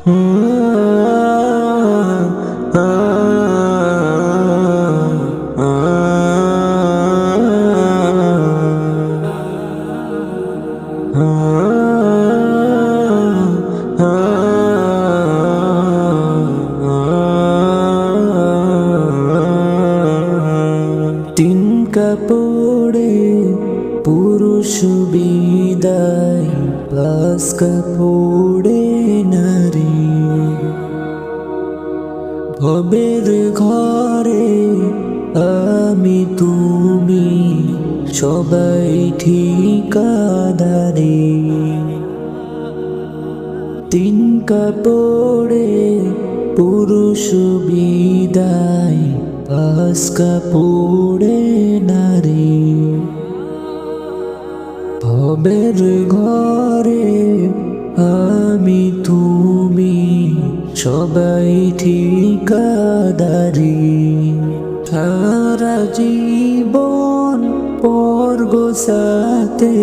তিন কাপড়ে পুরুষ বিদায়, পাঁচ কাপড়ে নারী। ভবের ঘরে আমি তুমি সবাই ঠিকাদারি। তিন কাপড়ে পুরুষ বিদায়, পাঁচ কাপড়ে নারী। ভবের ঘরে আমি তুমি সবাই ঠিকাদারি। সারা জীবন পর গোছাতে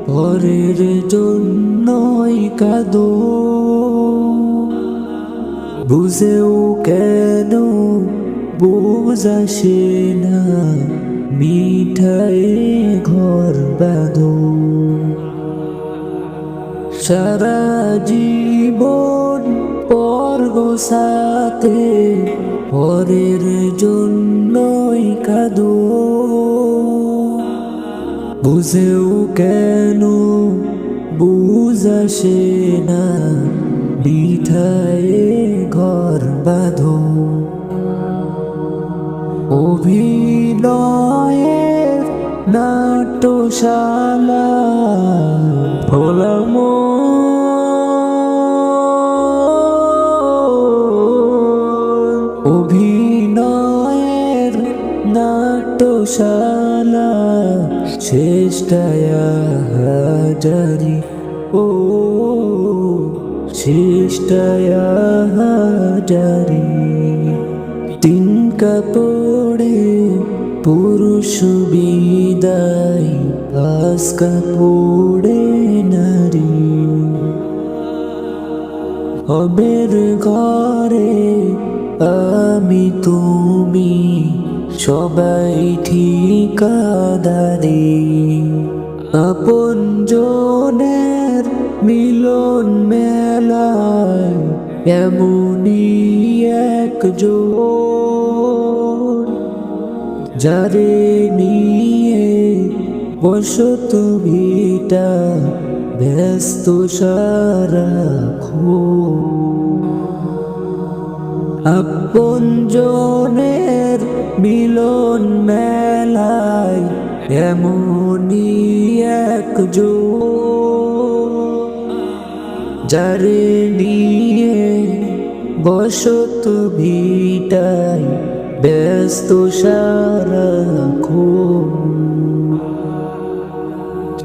পরের জন্যই কাঁদো। বুঝেও কেন বুঝ আসে না, মিঠাই ঘর বাঁধো। সারা জীবন পর গোছাতে পরের জন্যই কাঁদো। বুঝেও কেন বুঝ আসে না, মিঠাই ঘর বাঁধো। অভিনয়ের নাট্যশালা হলাম, অভিনয়ের নাট্যশালা চেষ্টায় হাজারি। ও চেষ্টায় হাজারি। তিন কাপড়ে পুরুষ বিদায়, পাঁচ কাপড়ে নারী। ভবের ঘরে আমি তুমি সবাই ঠিকাদারি। আপন জনের মিলন মেলায় এমনই একজন, যারে নিয়ে বসত ভিটা ব্যস্ত সারাক্ষণ। আপন জনের মিলন মেলায় এমনই একজন, যারে নিয়ে বসত ভিটায় ব্যস্ত সারাক্ষণ।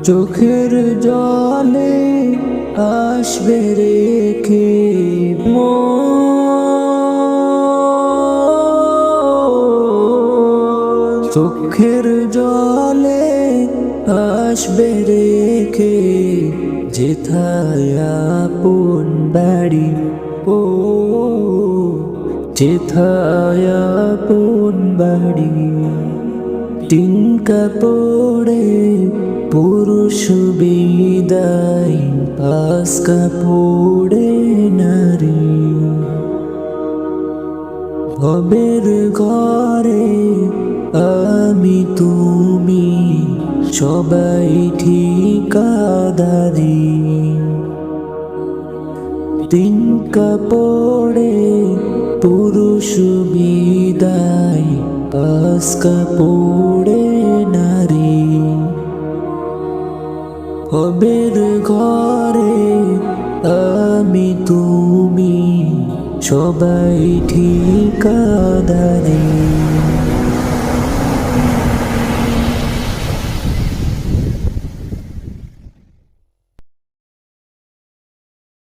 চোখের জলে আসবে রেখে চোখের জলে আসবে রেখে যেথায় আপন বাড়ি। ও যেথায় আপন বাড়ি। তিন কাপড়ে পুরুষ বিদায়, পাঁচ কাপড়ে নারী। ভবের ঘরে আমি তুমি সবাই ঠিকাদারি। তিন কাপড়ে পুরুষ বিদায়, পাঁচ কাপড়ে নারী। ভবের ঘরে আমি তুমি সবাই ঠিকাদারি।